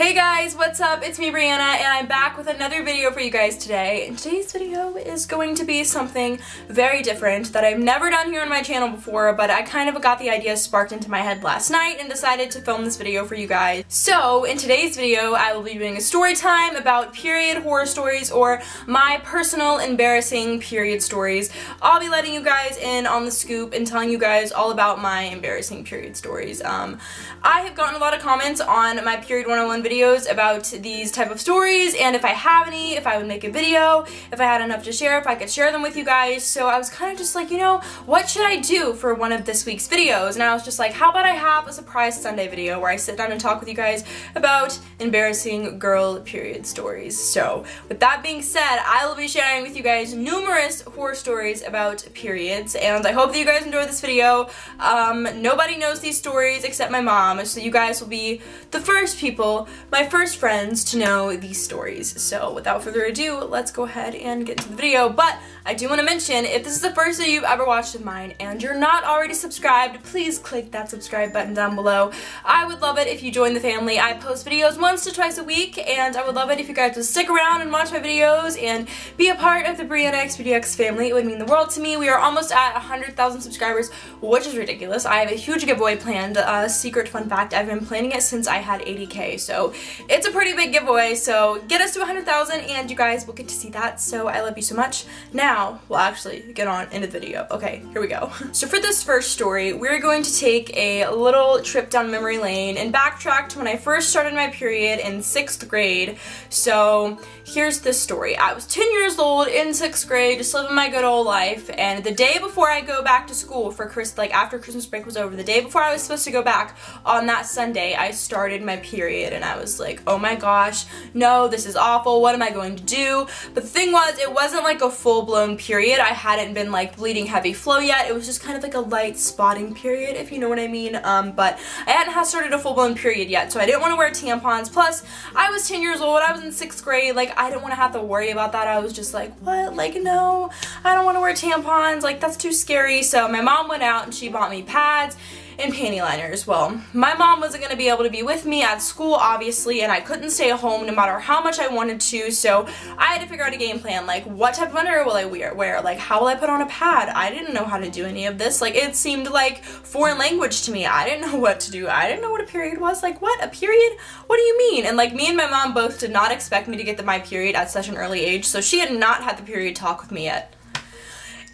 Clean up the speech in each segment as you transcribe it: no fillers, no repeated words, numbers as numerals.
Hey guys, what's up? It's me, Brianna, and I'm back with another video for you guys today. And today's video is going to be something very different that I've never done here on my channel before, but I kind of got the idea sparked into my head last night and decided to film this video for you guys. So, in today's video, I will be doing a story time about period horror stories or my personal embarrassing period stories. I'll be letting you guys in on the scoop and telling you guys all about my embarrassing period stories. I have gotten a lot of comments on my Period 101 videos about these type of stories, and if I have any, if I would make a video, if I had enough to share, if I could share them with you guys. So I was kind of just like, you know, what should I do for one of this week's videos? And I was just like, how about I have a surprise Sunday video where I sit down and talk with you guys about embarrassing girl period stories. So with that being said, I will be sharing with you guys numerous horror stories about periods, and I hope that you guys enjoy this video. Nobody knows these stories except my mom, so you guys will be the first people, my first friends, to know these stories. So without further ado, let's go ahead and get into the video. But I do want to mention, if this is the first video you've ever watched of mine and you're not already subscribed, please click that subscribe button down below. I would love it if you join the family. I post videos once to twice a week, and I would love it if you guys would stick around and watch my videos and be a part of the BriannaxBeautyx family. It would mean the world to me. We are almost at 100,000 subscribers, which is ridiculous. I have a huge giveaway planned. Secret fun fact, I've been planning it since I had 80K, so it's a pretty big giveaway. So get us to 100,000 and you guys will get to see that. So I love you so much. Now we'll actually get on into the video. Okay, here we go. So for this first story, we're going to take a little trip down memory lane and backtrack to when I first started my period in 6th grade. So here's this story. I was 10 years old in 6th grade, just living my good old life, and the day before I go back to school for after Christmas break was over, the day before I was supposed to go back on that Sunday, I started my period, and I was like, oh my gosh, no, this is awful, what am I going to do? But the thing was, it wasn't like a full-blown period. I hadn't been like bleeding heavy flow yet. It was just kind of like a light spotting period, if you know what I mean. But I hadn't started a full-blown period yet, so I didn't want to wear tampons. Plus, I was 10 years old, I was in 6th grade, like I didn't want to have to worry about that. I was just like, what? Like, no, I don't want to wear tampons, like that's too scary. So my mom went out and she bought me pads and panty liners. Well, my mom wasn't going to be able to be with me at school, obviously, and I couldn't stay at home no matter how much I wanted to, so I had to figure out a game plan, like what type of underwear will I wear, like how will I put on a pad? I didn't know how to do any of this. Like, it seemed like foreign language to me. I didn't know what to do. I didn't know what a period was. Like, what? A period? What do you mean? And like, me and my mom both did not expect me to get my period at such an early age, so she had not had the period talk with me yet.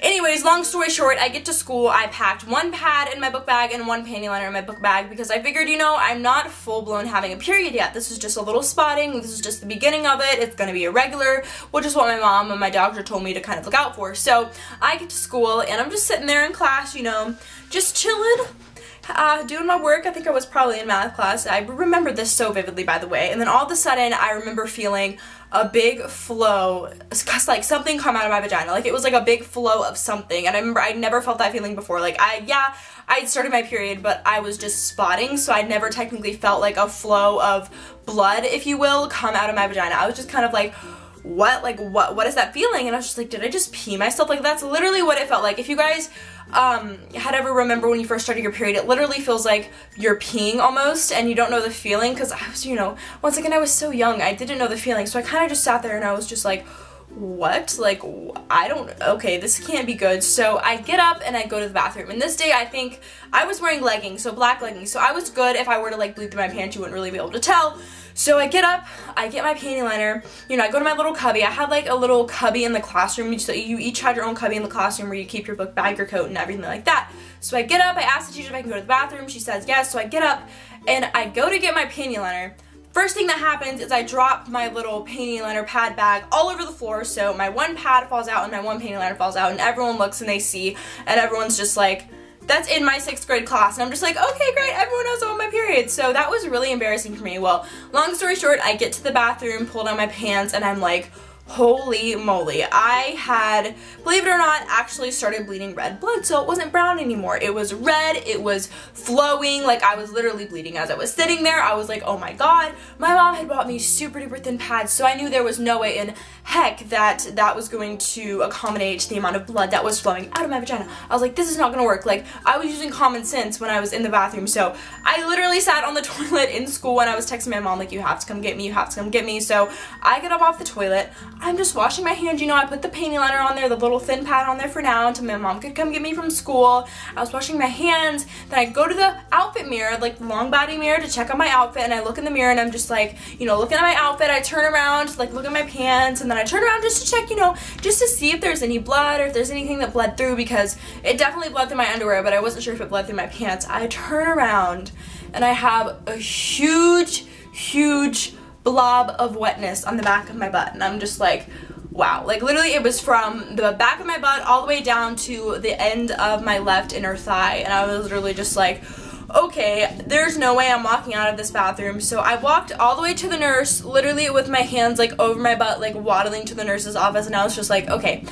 Anyways, long story short, I get to school, I packed one pad in my book bag and one panty liner in my book bag because I figured, you know, I'm not full-blown having a period yet. This is just a little spotting, this is just the beginning of it, it's gonna be irregular, which is what my mom and my doctor told me to kind of look out for. So, I get to school and I'm just sitting there in class, you know, just chilling, doing my work. I think I was probably in math class. I remember this so vividly, by the way. And then all of a sudden, I remember feeling a big flow, like something come out of my vagina. Like, it was like a big flow of something. And I remember I never felt that feeling before. Like, I'd started my period, but I was just spotting, so I'd never technically felt like a flow of blood, if you will, come out of my vagina. I was just kind of like, what? Like, what is that feeling? And I was just like, did I just pee myself? Like, that's literally what it felt like. If you guys had ever remember when you first started your period, it literally feels like you're peeing almost and you don't know the feeling, because I was, you know, once again, I was so young, I didn't know the feeling, so I kind of just sat there and I was just like, what? Like, okay, this can't be good. So I get up and I go to the bathroom, and this day I think I was wearing leggings, so black leggings, so I was good. If I were to like bleed through my pants, you wouldn't really be able to tell. So I get up, I get my panty liner, you know, I go to my little cubby. I had like a little cubby in the classroom, so you each had your own cubby in the classroom where you keep your book bag, your coat, and everything like that. So I get up, I ask the teacher if I can go to the bathroom, she says yes, so I get up and I go to get my panty liner. First thing that happens is I drop my little panty liner pad bag all over the floor, so my one pad falls out and my one panty liner falls out, and everyone looks and they see, and everyone's just like, that's in my 6th grade class, and I'm just like, okay, great, everyone knows I'm on my period. So that was really embarrassing for me. Well, long story short, I get to the bathroom, pull down my pants, and I'm like, holy moly, I had, believe it or not, actually started bleeding red blood. So it wasn't brown anymore. It was red, it was flowing, like I was literally bleeding as I was sitting there. I was like, oh my god. My mom had bought me super duper thin pads, so I knew there was no way in heck that that was going to accommodate the amount of blood that was flowing out of my vagina. I was like, this is not gonna work. Like, I was using common sense when I was in the bathroom, so I literally sat on the toilet in school and I was texting my mom like, you have to come get me, you have to come get me. So I get up off the toilet, I'm just washing my hands, you know, I put the panty liner on there, the little thin pad on there for now until my mom could come get me from school. I was washing my hands, then I go to the outfit mirror, like the long body mirror, to check on my outfit, and I look in the mirror and I'm just like, you know, looking at my outfit, I turn around, like look at my pants, and then I turn around just to check, you know, just to see if there's any blood or if there's anything that bled through, because it definitely bled through my underwear, but I wasn't sure if it bled through my pants. I turn around and I have a huge blob of wetness on the back of my butt, and I'm just like, wow. Like literally it was from the back of my butt all the way down to the end of my left inner thigh, and I was literally just like, okay, there's no way I'm walking out of this bathroom. So I walked all the way to the nurse, literally with my hands like over my butt, like waddling to the nurse's office, and I was just like, okay,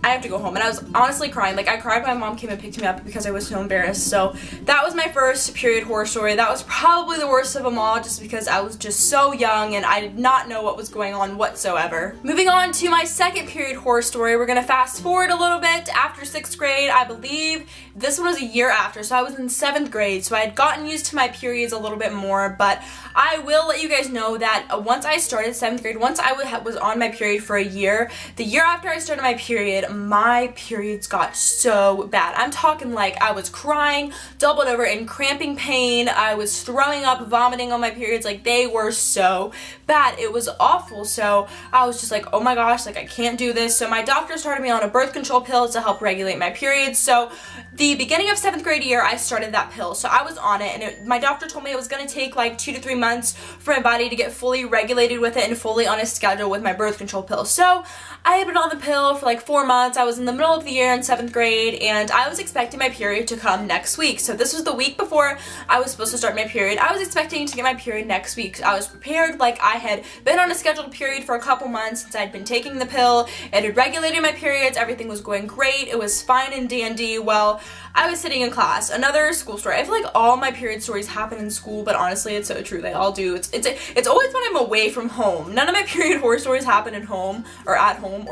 I have to go home. And I was honestly crying. Like, I cried when my mom came and picked me up because I was so embarrassed. So that was my first period horror story. That was probably the worst of them all, just because I was just so young and I did not know what was going on whatsoever. Moving on to my second period horror story, we're gonna fast forward a little bit after 6th grade. I believe this one was a year after, so I was in 7th grade, so I had gotten used to my periods a little bit more. But I will let you guys know that once I started 7th grade, once I was on my period for a year, the year after I started my period, my periods got so bad. I'm talking like I was crying, doubled over in cramping pain. I was throwing up, vomiting on my periods. Like, they were so bad. It was awful. So I was just like, oh my gosh, like I can't do this. So my doctor started me on a birth control pill to help regulate my periods. So the beginning of 7th grade year, I started that pill. So I was on it, and my doctor told me it was going to take like 2 to 3 months for my body to get fully regulated with it and fully on a schedule with my birth control pill. So I had been on the pill for like 4 months. I was in the middle of the year in 7th grade, and I was expecting my period to come next week. So this was the week before I was supposed to start my period. I was expecting to get my period next week. I was prepared, like I had been on a scheduled period for a couple months since I'd been taking the pill. It had regulated my periods. Everything was going great. It was fine and dandy. Well, I was sitting in class. Another school story. I feel like all my period stories happen in school, but honestly, it's so true. They all do. It's always when I'm away from home. None of my period horror stories happen at home, or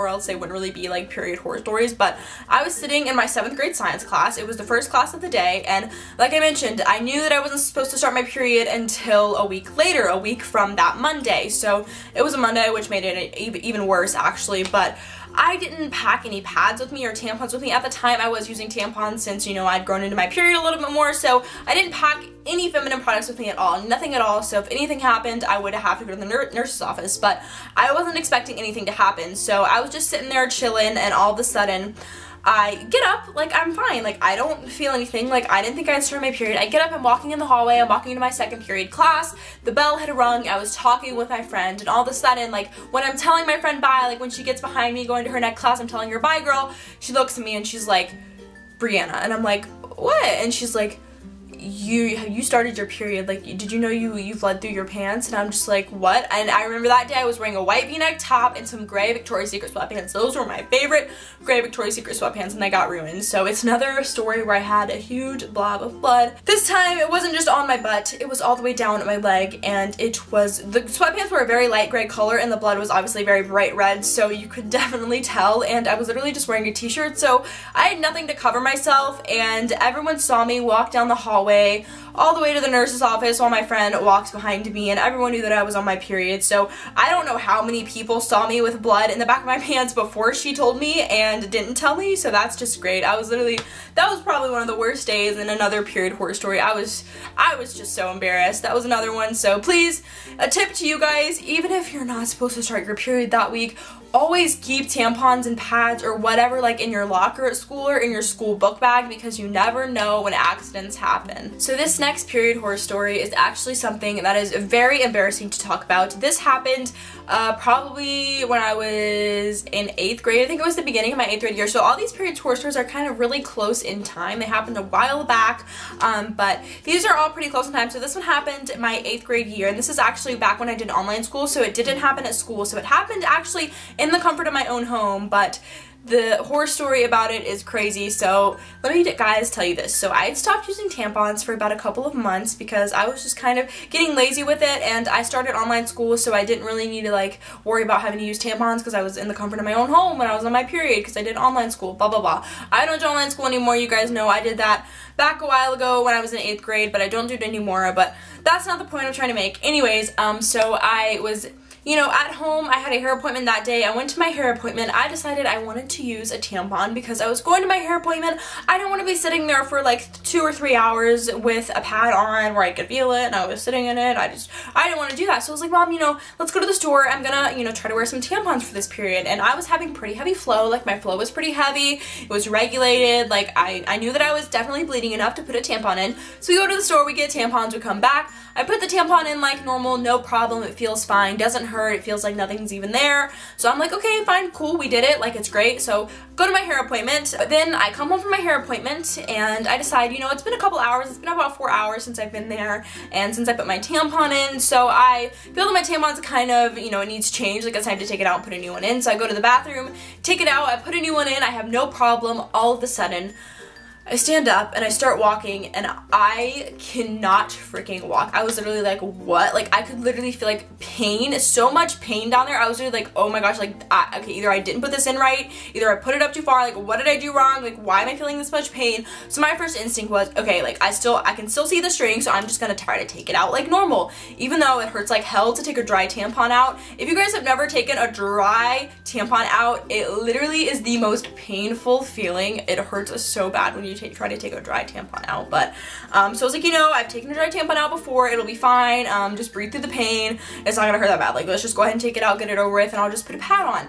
else they wouldn't really be like period horror stories. But I was sitting in my 7th grade science class. It was the first class of the day, and like I mentioned, I knew that I wasn't supposed to start my period until a week later, a week from that Monday. So it was a Monday, which made it even worse actually. But I didn't pack any pads with me or tampons with me. At the time, I was using tampons since, you know, I'd grown into my period a little bit more, so I didn't pack any feminine products with me at all, nothing at all. So if anything happened, I would have to go to the nurse's office, but I wasn't expecting anything to happen. So I was just sitting there chilling, and all of a sudden, I get up, like I'm fine, like I don't feel anything, like I didn't think I'd start my period. I get up, I'm walking in the hallway, I'm walking into my 2nd period class, the bell had rung, I was talking with my friend, and all of a sudden, like when I'm telling my friend bye, like when she gets behind me going to her next class, I'm telling her bye girl, she looks at me and she's like, Brianna, and I'm like, what? And she's like, you started your period, like did you know you bled through your pants? And I'm just like, what? And I remember that day I was wearing a white v-neck top and some gray Victoria's Secret sweatpants. Those were my favorite gray Victoria's Secret sweatpants, and they got ruined. So it's another story where I had a huge blob of blood. This time it wasn't just on my butt, it was all the way down at my leg, and the sweatpants were a very light gray color and the blood was obviously very bright red, so you could definitely tell. And I was literally just wearing a t-shirt, so I had nothing to cover myself, and everyone saw me walk down the hallway all the way to the nurse's office while my friend walks behind me, and everyone knew that I was on my period. So I don't know how many people saw me with blood in the back of my pants before she told me and didn't tell me, so that's just great. That was probably one of the worst days. And another period horror story, I was just so embarrassed. That was another one. So please, a tip to you guys, even if you're not supposed to start your period that week, always keep tampons and pads or whatever like in your locker at school or in your school book bag, because you never know when accidents happen. happen. So this next period horror story is actually something that is very embarrassing to talk about. This happened probably when I was in 8th grade. I think it was the beginning of my 8th grade year. So all these period horror stories are kind of really close in time. They happened a while back, but these are all pretty close in time. So this one happened my 8th grade year, and this is actually back when I did online school, so it didn't happen at school. So it happened actually in the comfort of my own home, but the horror story about it is crazy. So let me guys tell you this. So I had stopped using tampons for about a couple of months because I was just kind of getting lazy with it, and I started online school, so I didn't really need to like worry about having to use tampons because I was in the comfort of my own home when I was on my period because I did online school, blah blah blah. I don't do online school anymore. You guys know I did that back a while ago when I was in 8th grade, but I don't do it anymore. But that's not the point I'm trying to make. Anyways, so I was, you know, at home. I had a hair appointment that day. I went to my hair appointment. I decided I wanted to use a tampon because I was going to my hair appointment. I didn't want to be sitting there for like 2 or 3 hours with a pad on where I could feel it and I was sitting in it. I didn't want to do that. So I was like, Mom, you know, let's go to the store. I'm gonna, you know, try to wear some tampons for this period. And I was having pretty heavy flow. Like my flow was pretty heavy. It was regulated. Like I knew that I was definitely bleeding enough to put a tampon in. So we go to the store, we get tampons, we come back. I put the tampon in like normal, no problem. It feels fine, doesn't hurt. It feels like nothing's even there. So I'm like, okay, fine, cool, we did it. Like, it's great. So go to my hair appointment. But then I come home from my hair appointment and I decide, you know, it's been a couple hours. It's been about 4 hours since I've been there and since I put my tampon in. So I feel that my tampon's kind of, you know, it needs change. Like, it's time to take it out and put a new one in. So I go to the bathroom, take it out, I put a new one in. I have no problem. All of a sudden, I stand up and I start walking and I cannot freaking walk. I was literally like, what? Like, I could literally feel like pain, so much pain down there. I was literally like, oh my gosh, like, okay, either I didn't put this in right, either I put it up too far, like, what did I do wrong? Like, why am I feeling this much pain? So my first instinct was, okay, like, I can still see the string, so I'm just gonna try to take it out like normal, even though it hurts like hell to take a dry tampon out. If you guys have never taken a dry tampon out, it literally is the most painful feeling. It hurts so bad when you try to take a dry tampon out. But so I was like, you know, I've taken a dry tampon out before, it'll be fine. Just breathe through the pain, it's not gonna hurt that bad. Like, let's just go ahead and take it out, get it over with, and I'll just put a pad on.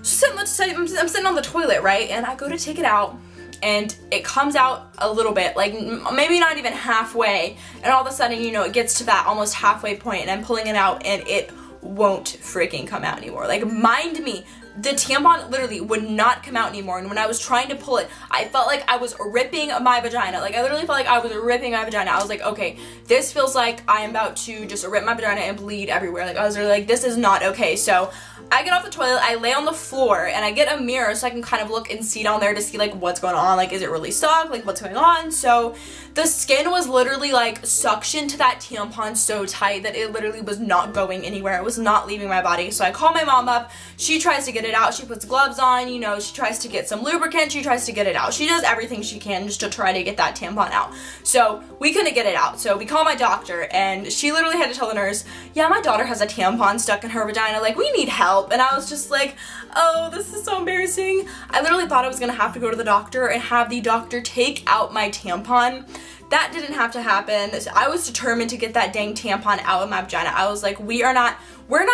So I'm sitting on the toilet, right, and I go to take it out and it comes out a little bit, like maybe not even halfway, and all of a sudden, you know, it gets to that almost halfway point and I'm pulling it out and it won't freaking come out anymore. Like, mind me, the tampon literally would not come out anymore, and when I was trying to pull it, I felt like I was ripping my vagina. Like, I literally felt like I was ripping my vagina. I was like, okay, this feels like I am about to just rip my vagina and bleed everywhere. Like, I was really like, this is not okay. So I get off the toilet, I lay on the floor, and I get a mirror so I can kind of look and see down there to see like what's going on. Like, is it really stuck? Like, what's going on? So the skin was literally like suctioned to that tampon so tight that it literally was not going anywhere. It was not leaving my body. So I call my mom up. She tries to get it out. She puts gloves on, you know, she tries to get some lubricant. She tries to get it out. She does everything she can just to try to get that tampon out. So we couldn't get it out. So we call my doctor, and she literally had to tell the nurse, yeah, my daughter has a tampon stuck in her vagina. Like, we need help. And I was just like, oh, this is so embarrassing. I literally thought I was gonna have to go to the doctor and have the doctor take out my tampon. That didn't have to happen. I was determined to get that dang tampon out of my vagina. I was like, we're not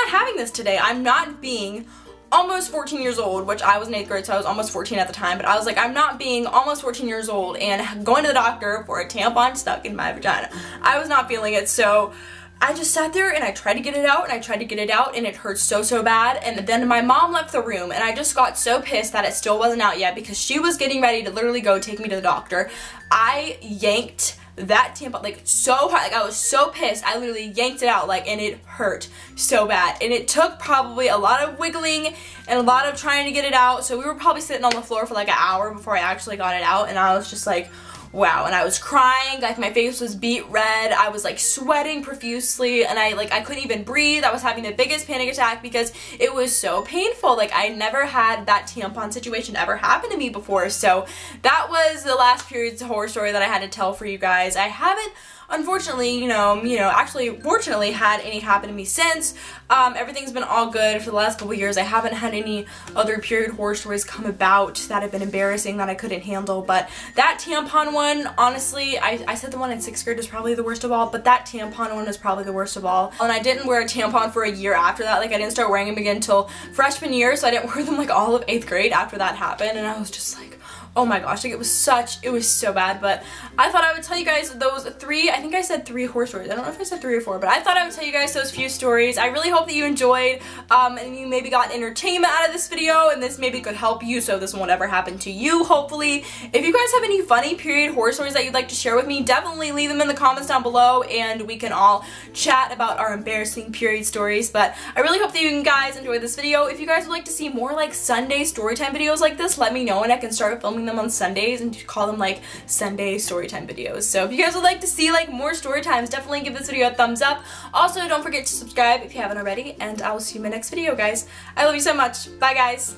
having this today. I'm not being almost 14 years old, which I was in 8th grade, so I was almost 14 at the time, but I was like, I'm not being almost 14 years old and going to the doctor for a tampon stuck in my vagina. I was not feeling it, so I just sat there and I tried to get it out and I tried to get it out and it hurt so bad. And then my mom left the room and I just got so pissed that it still wasn't out yet because she was getting ready to literally go take me to the doctor. I yanked that tampon like so hard, like I was so pissed. I literally yanked it out, like, and it hurt so bad. And it took probably a lot of wiggling and a lot of trying to get it out. So we were probably sitting on the floor for like an hour before I actually got it out, and I was just like, wow. And I was crying, like my face was beet red. I was like sweating profusely and I couldn't even breathe. I was having the biggest panic attack because it was so painful. Like, I never had that tampon situation ever happen to me before. So that was the last period's horror story that I had to tell for you guys. I haven't, unfortunately, actually fortunately had any happen to me since. Everything's been all good for the last couple years. I haven't had any other period horror stories come about that have been embarrassing that I couldn't handle, but that tampon one, honestly, I said the one in 6th grade was probably the worst of all, but that tampon one was probably the worst of all. And I didn't wear a tampon for a year after that. Like, I didn't start wearing them again until freshman year, so I didn't wear them like all of 8th grade after that happened, and I was just like, Oh my gosh, like it was so bad. But I thought I would tell you guys those 3, I think I said 3 horror stories. I don't know if I said 3 or 4, but I thought I would tell you guys those few stories. I really hope that you enjoyed and you maybe got entertainment out of this video, and this maybe could help you so this won't ever happen to you, hopefully. If you guys have any funny period horror stories that you'd like to share with me, definitely leave them in the comments down below and we can all chat about our embarrassing period stories. But I really hope that you guys enjoyed this video. If you guys would like to see more like Sunday storytime videos like this, let me know and I can start filming them on Sundays and call them like Sunday storytime videos. So if you guys would like to see like more story times, definitely give this video a thumbs up. Also, don't forget to subscribe if you haven't already, and I will see you in my next video, guys. I love you so much. Bye, guys.